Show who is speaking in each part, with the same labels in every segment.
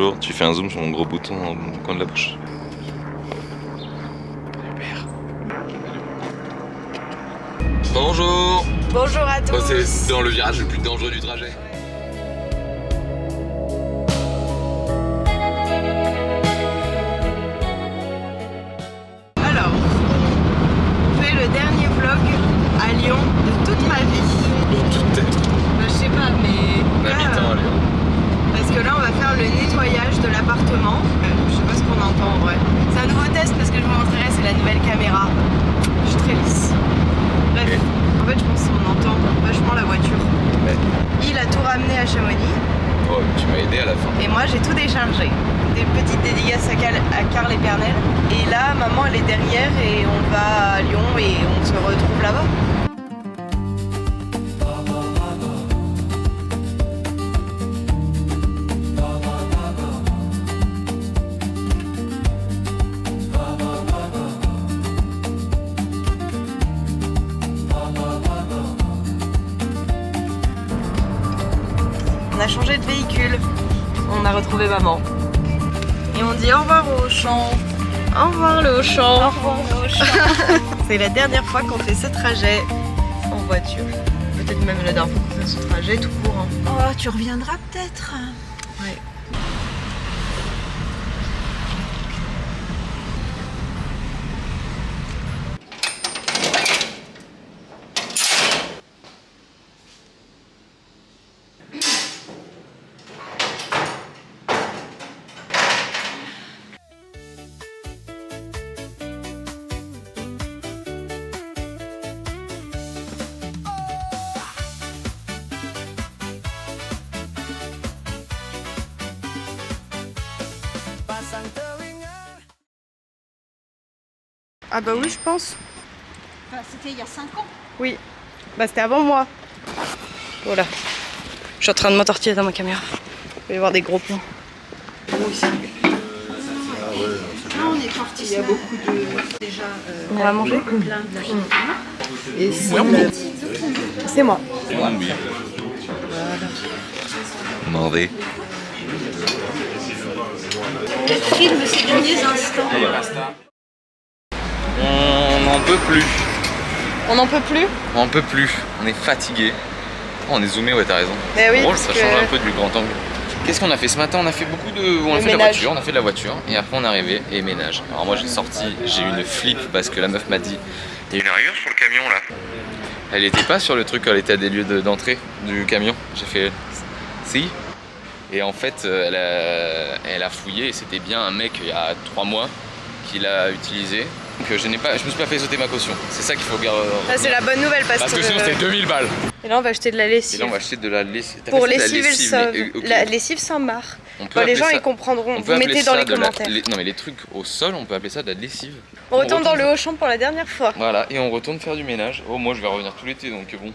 Speaker 1: Bonjour, tu fais un zoom sur mon gros bouton au coin de la bouche. Super. Bonjour.
Speaker 2: Bonjour à tous.
Speaker 1: C'est dans le virage le plus dangereux du trajet.
Speaker 2: Alors, on fait le dernier vlog à Lyon de toute ma vie.
Speaker 1: De toute ta vie.
Speaker 2: Je sais pas, mais...
Speaker 1: Habitant à Lyon.
Speaker 2: Parce que là, on va faire le nettoyage de l'appartement. Je sais pas ce qu'on entend en vrai. C'est un nouveau test parce que je vous montrerai, c'est la nouvelle caméra. Je suis très lisse. Bref, en fait, je pense qu'on entend vachement la voiture.
Speaker 1: Ouais.
Speaker 2: Il a tout ramené à Chamonix.
Speaker 1: Oh, tu m'as aidé à la fin.
Speaker 2: Et moi, j'ai tout déchargé. Des petites dédicaces à Carl et Pernel. Et là, maman, elle est derrière et on va à Lyon et on se retrouve là-bas. On a changé de véhicule, on a retrouvé maman. Et on dit au revoir au Auchan. Au revoir le Auchan. Au revoir le Auchan. C'est la dernière fois qu'on fait ce trajet en voiture. Peut-être même la dernière fois qu'on fait ce trajet tout court. Hein.
Speaker 3: Oh, tu reviendras peut-être.
Speaker 2: Ouais. Ah bah oui, je pense.
Speaker 3: Enfin, c'était il y a 5 ans.
Speaker 2: Oui. Bah c'était avant moi. Voilà. Je suis en train de m'entortiller dans ma caméra. Il va y avoir des gros plans. Gros ici.
Speaker 3: Ah, on est parti.
Speaker 2: Il y a beaucoup de...
Speaker 3: Déjà,
Speaker 2: On va manger
Speaker 3: plein de l'Argentine.
Speaker 2: Et c'est moi.
Speaker 1: Oui. Demandez.
Speaker 3: Le film de ces derniers instants.
Speaker 1: On n'en peut plus.
Speaker 2: On n'en peut plus?
Speaker 1: On n'en peut plus. On est fatigué. Oh, on est zoomé, ouais, t'as raison.
Speaker 2: Eh oui,
Speaker 1: Drôle,
Speaker 2: parce
Speaker 1: ça
Speaker 2: que-
Speaker 1: change un peu du grand angle. Qu'est-ce qu'on a fait ce matin? On a fait beaucoup de. On a fait de la
Speaker 2: ménage.
Speaker 1: voiture, on a fait de la voiture et après on est arrivé et ménage. Alors moi j'ai sorti, j'ai eu une flip parce que la meuf m'a dit il y a une rayure sur le camion là. Elle était pas sur le truc, elle était à des lieux d'entrée du camion. J'ai fait si. Et en fait elle a fouillé et c'était bien un mec il y a 3 mois qui l'a utilisé. Donc je me suis pas fait sauter ma caution. C'est ça qu'il faut garder.
Speaker 2: Ça c'est la bonne nouvelle parce
Speaker 1: Parce que sinon c'était 2000 balles.
Speaker 2: Et là on va acheter de la
Speaker 1: Et
Speaker 2: lessive.
Speaker 1: là on va acheter de la lessive. T'as
Speaker 2: Pour
Speaker 1: pas fait de la
Speaker 2: lessiver le
Speaker 1: lessive,
Speaker 2: sauve.
Speaker 1: mais, ok.
Speaker 2: La lessive sans marre.
Speaker 1: On peut
Speaker 2: Bon, les
Speaker 1: appeler
Speaker 2: gens
Speaker 1: ça-
Speaker 2: ils comprendront.
Speaker 1: on peut
Speaker 2: Vous
Speaker 1: appeler
Speaker 2: mettez dans
Speaker 1: ça
Speaker 2: les
Speaker 1: de la-
Speaker 2: commentaires.
Speaker 1: Non mais les trucs au sol, on peut appeler ça de la lessive.
Speaker 2: On retourne dans le
Speaker 1: retourne-
Speaker 2: Auchan pour la dernière fois.
Speaker 1: Voilà, et on retourne faire du ménage. Oh, moi je vais revenir tout l'été donc bon.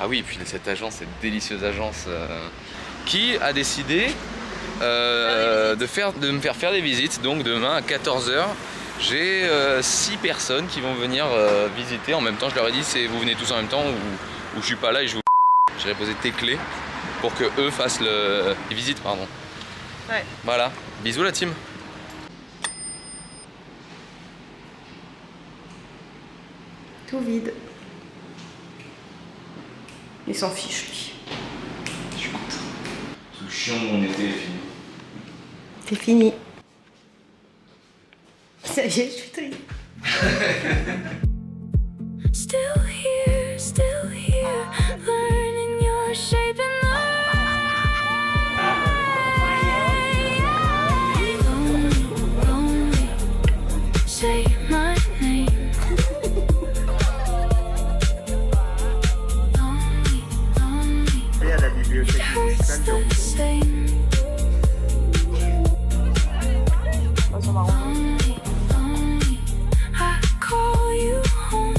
Speaker 1: Ah oui, et puis cette agence, cette délicieuse agence qui a décidé de me faire faire des visites. Donc demain à 14h, j'ai 6 personnes qui vont venir visiter. En même temps, je leur ai dit, vous venez tous en même temps ou je suis pas là et je vous. J'ai posé tes clés pour que eux fassent les visites, pardon.
Speaker 2: Ouais.
Speaker 1: Voilà, bisous la team.
Speaker 2: Tout vide. Il s'en fiche lui.
Speaker 1: Je suis content. Tout chiant de mon été est fini.
Speaker 2: C'est fini. Ça y est, je suis triste.
Speaker 4: Still here, learning your shape and lonely, say my name. Lonely,
Speaker 5: À la bibliothèque municipale de
Speaker 4: the same. Lonely, I call you home.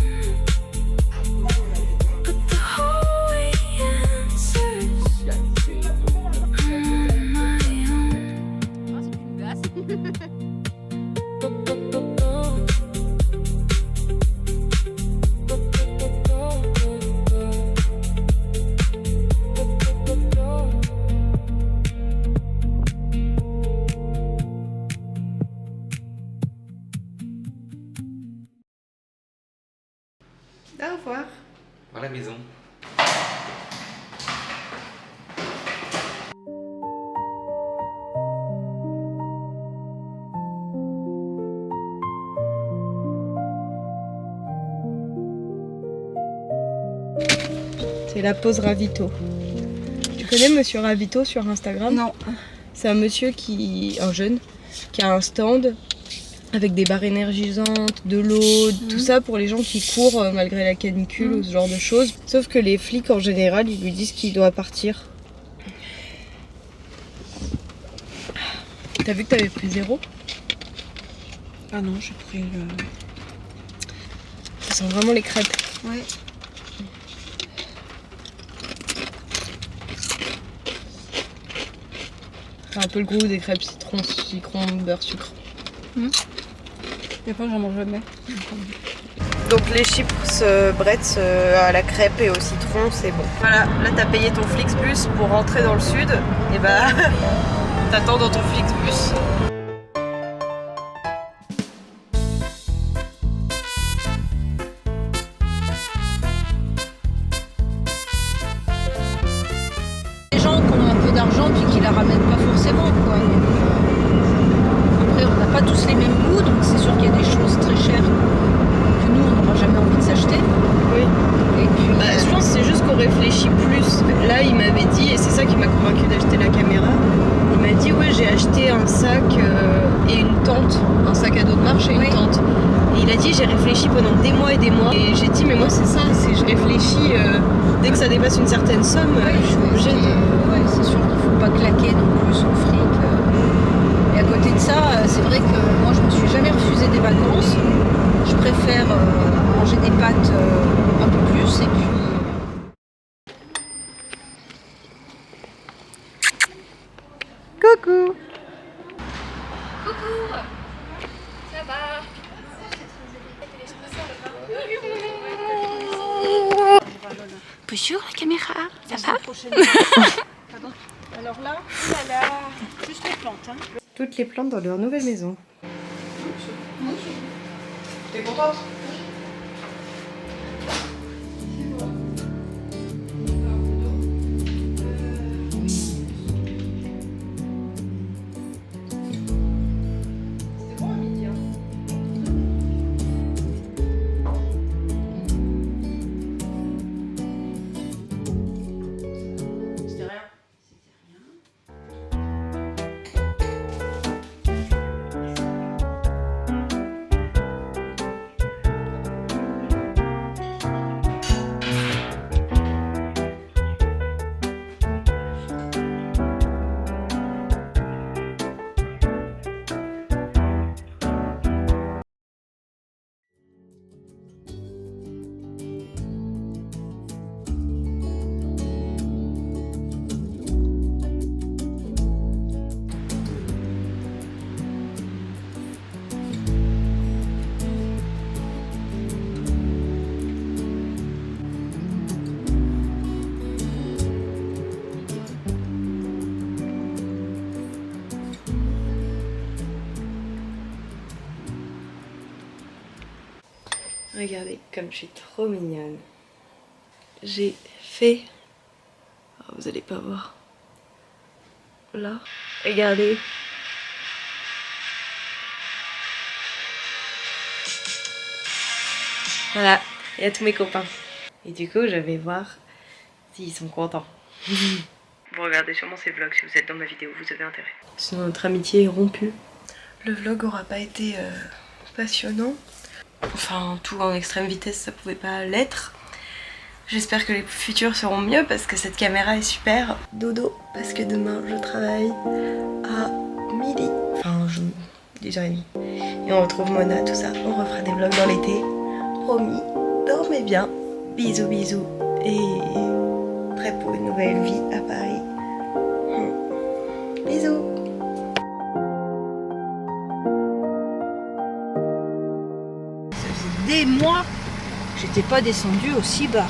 Speaker 2: Au revoir.
Speaker 1: Voilà la maison.
Speaker 2: C'est la pause Ravito. Tu connais Monsieur Ravito sur Instagram?
Speaker 3: Non.
Speaker 2: C'est un monsieur un jeune, qui a un stand avec des barres énergisantes, de l'eau, tout ça pour les gens qui courent malgré la canicule ou ce genre de choses. Sauf que les flics en général, ils lui disent qu'il doit partir. T'as vu que t'avais pris 0?
Speaker 3: Ah non, j'ai pris le...
Speaker 2: Ça sent vraiment les crêpes.
Speaker 3: Ouais.
Speaker 2: C'est un peu le goût des crêpes citron, beurre, sucre.
Speaker 3: Et après, j'en mange jamais.
Speaker 2: Donc les chips Bretz à la crêpe et au citron, c'est bon. Voilà, là t'as payé ton Flixbus pour rentrer dans le sud. Et bah, t'attends dans ton Flixbus.
Speaker 3: Les gens qui ont un peu d'argent puis qui la ramènent pas forcément, quoi. Donc, après, on n'a pas tous les mêmes goûts, donc c'est sûr qu'il y a des choses très chères que nous, on n'aura jamais envie de s'acheter.
Speaker 2: Oui.
Speaker 3: Et puis,
Speaker 2: Je pense que c'est juste qu'on réfléchit plus. Là, il m'avait dit, et c'est ça qui m'a convaincu d'acheter la caméra, il m'a dit, ouais, j'ai acheté un sac et une tente, un sac à dos de marche et une tente. Et il a dit, j'ai réfléchi pendant des mois et des mois. Et j'ai dit, mais moi, c'est ça, je réfléchis, dès que ça dépasse une certaine somme, je suis obligée de...
Speaker 3: ouais, c'est sûr qu'il ne faut pas claquer non plus son fric. Et à côté de ça, c'est vrai que moi, je me suis jamais refusé des vacances. Je préfère manger des pâtes un peu plus et puis...
Speaker 2: Coucou.
Speaker 4: Bonjour la caméra, ça va?
Speaker 3: Alors là, juste les plantes. Hein.
Speaker 2: Toutes les plantes dans leur nouvelle maison. T'es contente? C'était bon à midi, hein? C'était rien. Regardez comme je suis trop mignonne. J'ai fait... Oh, vous allez pas voir. Là. Regardez. Voilà. Il y a tous mes copains. Et du coup, je vais voir s'ils sont contents. Vous regardez sûrement ces vlogs si vous êtes dans ma vidéo, vous avez intérêt. Sinon notre amitié est rompue. Le vlog aura pas été passionnant. Enfin, tout en extrême vitesse, ça pouvait pas l'être. J'espère que les futurs seront mieux parce que cette caméra est super. Dodo, parce que demain je travaille à midi. Enfin, 10h30. Et on retrouve Mona, tout ça. On refera des vlogs dans l'été. Promis, dormez bien. Bisous, bisous. Et prêt pour une nouvelle vie à Paris. Bisous.
Speaker 3: Ça faisait des mois, j'étais pas descendue aussi bas.